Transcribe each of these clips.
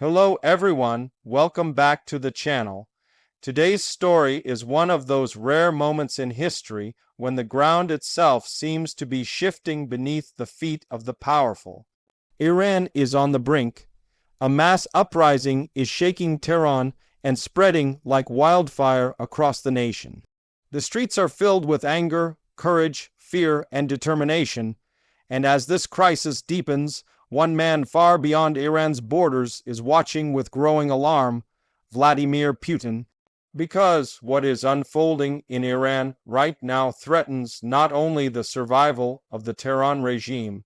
Hello everyone, welcome back to the channel. Today's story is one of those rare moments in history when the ground itself seems to be shifting beneath the feet of the powerful. Iran is on the brink. A mass uprising is shaking Tehran and spreading like wildfire across the nation. The streets are filled with anger, courage, fear, and determination, and as this crisis deepens, one man far beyond Iran's borders is watching with growing alarm: Vladimir Putin. Because what is unfolding in Iran right now threatens not only the survival of the Tehran regime,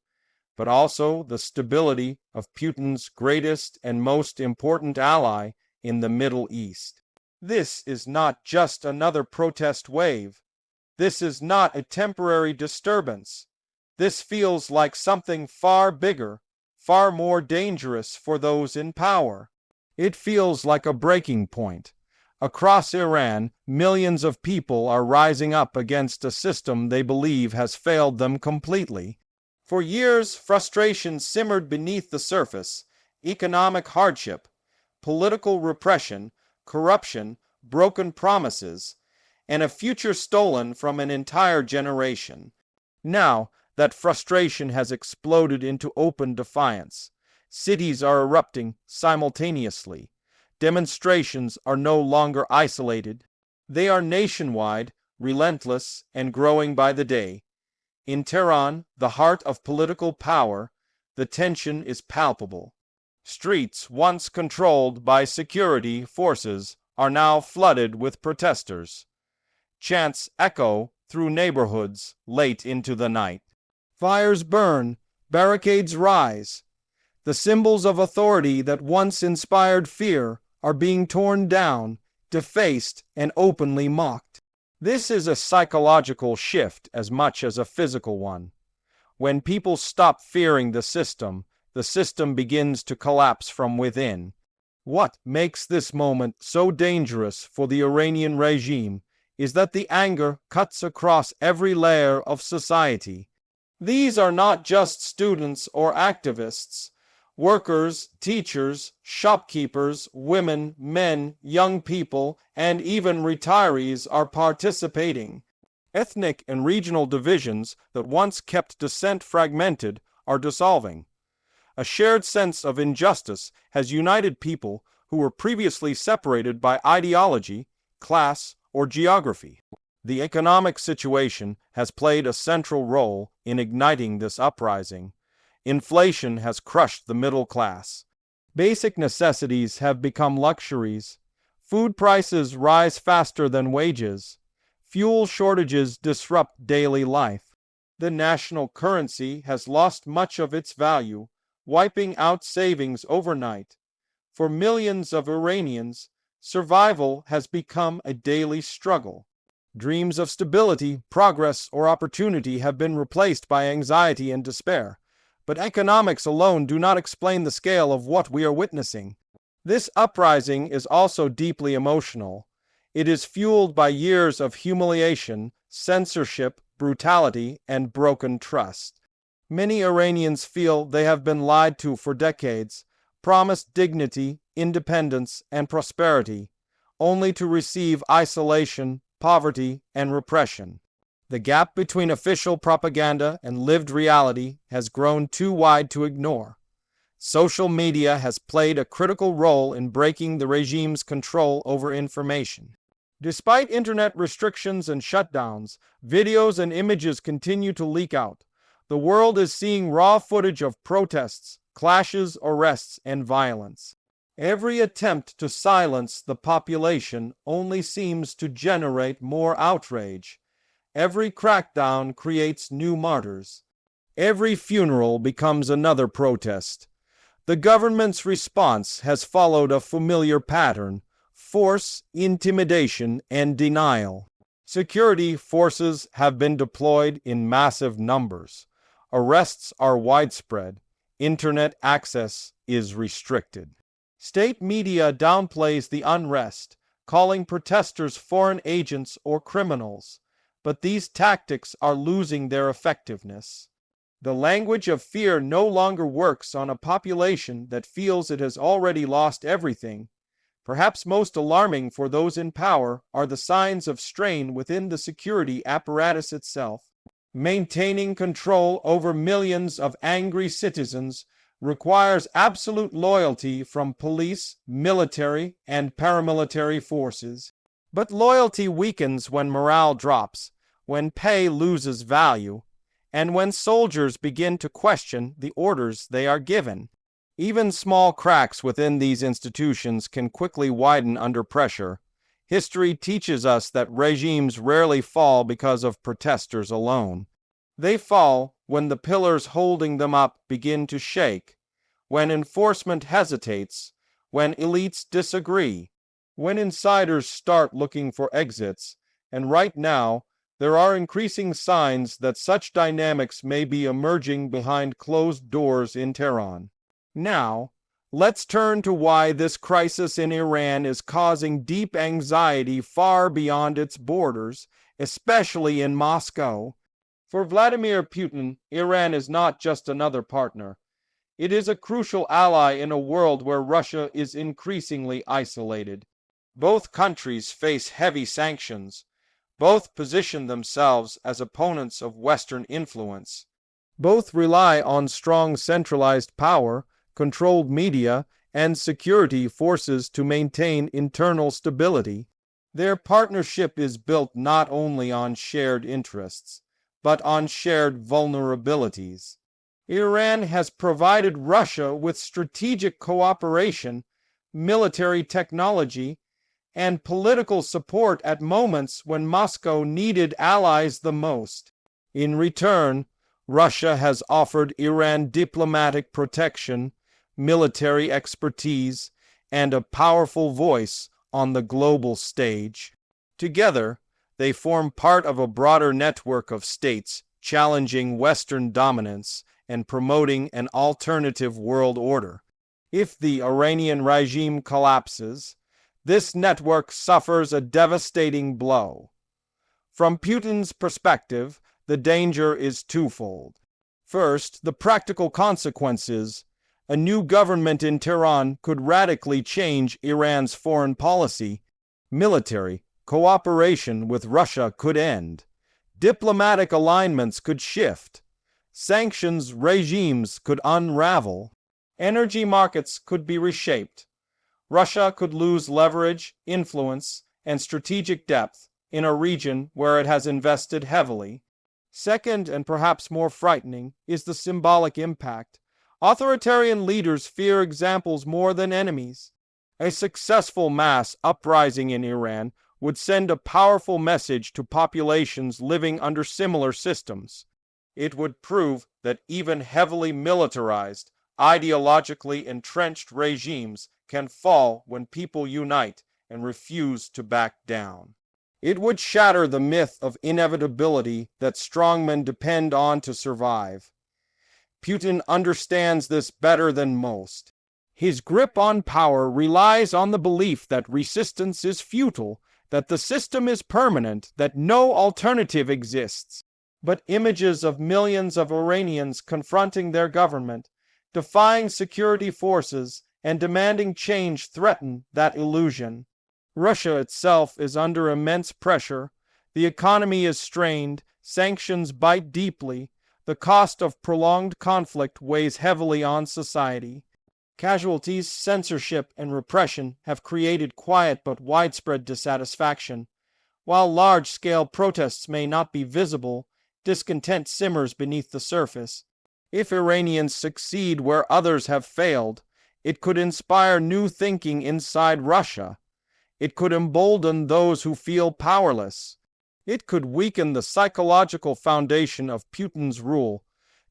but also the stability of Putin's greatest and most important ally in the Middle East. This is not just another protest wave. This is not a temporary disturbance. This feels like something far bigger, far more dangerous for those in power. It feels like a breaking point. Across Iran, millions of people are rising up against a system they believe has failed them completely. For years, frustration simmered beneath the surface: economic hardship, political repression, corruption, broken promises, and a future stolen from an entire generation. Now, that frustration has exploded into open defiance. Cities are erupting simultaneously. Demonstrations are no longer isolated. They are nationwide, relentless, and growing by the day. In Tehran, the heart of political power, the tension is palpable. Streets once controlled by security forces are now flooded with protesters. Chants echo through neighborhoods late into the night. Fires burn, barricades rise. The symbols of authority that once inspired fear are being torn down, defaced, and openly mocked. This is a psychological shift as much as a physical one. When people stop fearing the system begins to collapse from within. What makes this moment so dangerous for the Iranian regime is that the anger cuts across every layer of society. These are not just students or activists. Workers, teachers, shopkeepers, women, men, young people, and even retirees are participating. Ethnic and regional divisions that once kept dissent fragmented are dissolving. A shared sense of injustice has united people who were previously separated by ideology, class, or geography. The economic situation has played a central role in igniting this uprising. Inflation has crushed the middle class. Basic necessities have become luxuries. Food prices rise faster than wages. Fuel shortages disrupt daily life. The national currency has lost much of its value, wiping out savings overnight. For millions of Iranians, survival has become a daily struggle. Dreams of stability, progress, or opportunity have been replaced by anxiety and despair. But economics alone do not explain the scale of what we are witnessing. This uprising is also deeply emotional. It is fueled by years of humiliation, censorship, brutality, and broken trust. Many Iranians feel they have been lied to for decades, promised dignity, independence, and prosperity, only to receive isolation, poverty, and repression. The gap between official propaganda and lived reality has grown too wide to ignore. Social media has played a critical role in breaking the regime's control over information. Despite internet restrictions and shutdowns, videos and images continue to leak out. The world is seeing raw footage of protests, clashes, arrests, and violence. Every attempt to silence the population only seems to generate more outrage. Every crackdown creates new martyrs. Every funeral becomes another protest. The government's response has followed a familiar pattern: force, intimidation, and denial. Security forces have been deployed in massive numbers. Arrests are widespread. Internet access is restricted. State media downplays the unrest, calling protesters foreign agents or criminals. But these tactics are losing their effectiveness. The language of fear no longer works on a population that feels it has already lost everything. Perhaps most alarming for those in power are the signs of strain within the security apparatus itself. Maintaining control over millions of angry citizens requires absolute loyalty from police, military, and paramilitary forces. But loyalty weakens when morale drops, when pay loses value, and when soldiers begin to question the orders they are given. Even small cracks within these institutions can quickly widen under pressure. History teaches us that regimes rarely fall because of protesters alone. They fall when the pillars holding them up begin to shake, when enforcement hesitates, when elites disagree, when insiders start looking for exits, and right now, there are increasing signs that such dynamics may be emerging behind closed doors in Tehran. Now, let's turn to why this crisis in Iran is causing deep anxiety far beyond its borders, especially in Moscow. For Vladimir Putin, Iran is not just another partner. It is a crucial ally in a world where Russia is increasingly isolated. Both countries face heavy sanctions. Both position themselves as opponents of Western influence. Both rely on strong centralized power, controlled media, and security forces to maintain internal stability. Their partnership is built not only on shared interests, but on shared vulnerabilities. Iran has provided Russia with strategic cooperation, military technology, and political support at moments when Moscow needed allies the most. In return, Russia has offered Iran diplomatic protection, military expertise, and a powerful voice on the global stage. Together, they form part of a broader network of states challenging Western dominance and promoting an alternative world order. If the Iranian regime collapses, this network suffers a devastating blow. From Putin's perspective, the danger is twofold. First, the practical consequences. A new government in Tehran could radically change Iran's foreign policy. Military cooperation with Russia could end. Diplomatic alignments could shift. Sanctions regimes could unravel. Energy markets could be reshaped. Russia could lose leverage, influence, and strategic depth in a region where it has invested heavily. Second, and perhaps more frightening, is the symbolic impact. Authoritarian leaders fear examples more than enemies. A successful mass uprising in Iran would send a powerful message to populations living under similar systems. It would prove that even heavily militarized, ideologically entrenched regimes can fall when people unite and refuse to back down. It would shatter the myth of inevitability that strongmen depend on to survive. Putin understands this better than most. His grip on power relies on the belief that resistance is futile, that the system is permanent, that no alternative exists. But images of millions of Iranians confronting their government, defying security forces, and demanding change threaten that illusion. Russia itself is under immense pressure. The economy is strained, sanctions bite deeply, the cost of prolonged conflict weighs heavily on society. Casualties, censorship, and repression have created quiet but widespread dissatisfaction. While large-scale protests may not be visible, discontent simmers beneath the surface. If Iranians succeed where others have failed, it could inspire new thinking inside Russia. It could embolden those who feel powerless. It could weaken the psychological foundation of Putin's rule.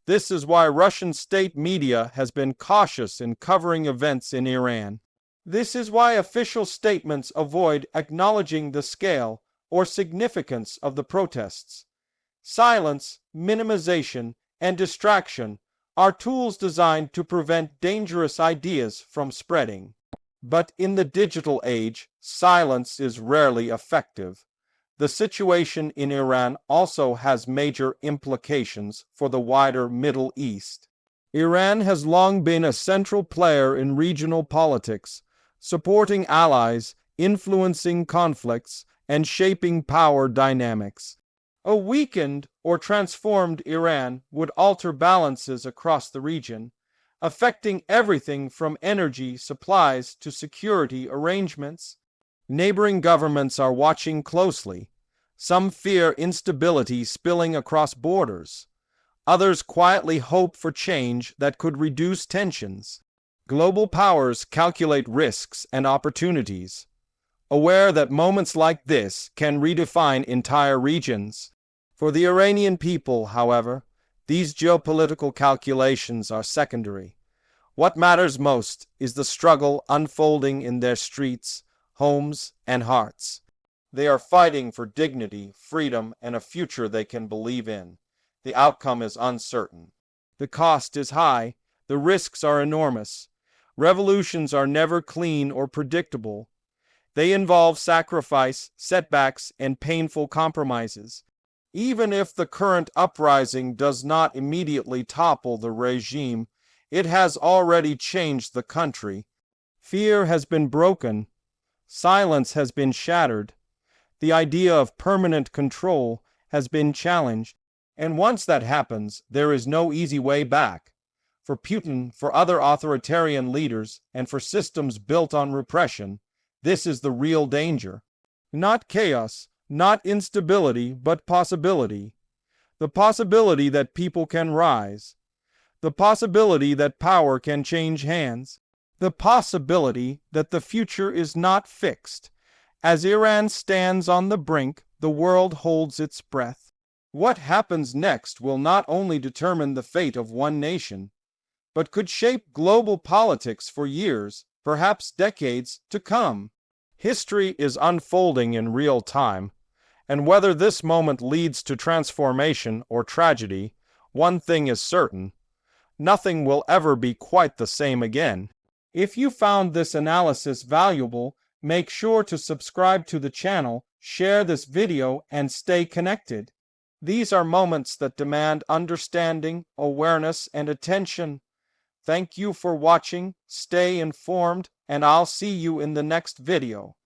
This is why Russian state media has been cautious in covering events in Iran. This is why official statements avoid acknowledging the scale or significance of the protests. Silence, minimization, and distraction are tools designed to prevent dangerous ideas from spreading. But in the digital age, silence is rarely effective. the situation in Iran also has major implications for the wider Middle East. Iran has long been a central player in regional politics, supporting allies, influencing conflicts, and shaping power dynamics. A weakened or transformed Iran would alter balances across the region, affecting everything from energy supplies to security arrangements. Neighboring governments are watching closely. Some fear instability spilling across borders. Others quietly hope for change that could reduce tensions. Global powers calculate risks and opportunities, aware that moments like this can redefine entire regions. For the Iranian people, however, these geopolitical calculations are secondary. What matters most is the struggle unfolding in their streets, homes, and hearts. They are fighting for dignity, freedom, and a future they can believe in. The outcome is uncertain. The cost is high. The risks are enormous. Revolutions are never clean or predictable. They involve sacrifice, setbacks, and painful compromises. Even if the current uprising does not immediately topple the regime, it has already changed the country. Fear has been broken. Silence has been shattered. The idea of permanent control has been challenged. And once that happens, there is no easy way back. For Putin, for other authoritarian leaders, and for systems built on repression, this is the real danger. Not chaos, not instability, but possibility. The possibility that people can rise. The possibility that power can change hands. The possibility that the future is not fixed. As Iran stands on the brink, the world holds its breath. What happens next will not only determine the fate of one nation, but could shape global politics for years, perhaps decades, to come. History is unfolding in real time, and whether this moment leads to transformation or tragedy, one thing is certain: nothing will ever be quite the same again. If you found this analysis valuable, make sure to subscribe to the channel, share this video, and stay connected. These are moments that demand understanding, awareness, and attention. Thank you for watching, stay informed, and I'll see you in the next video.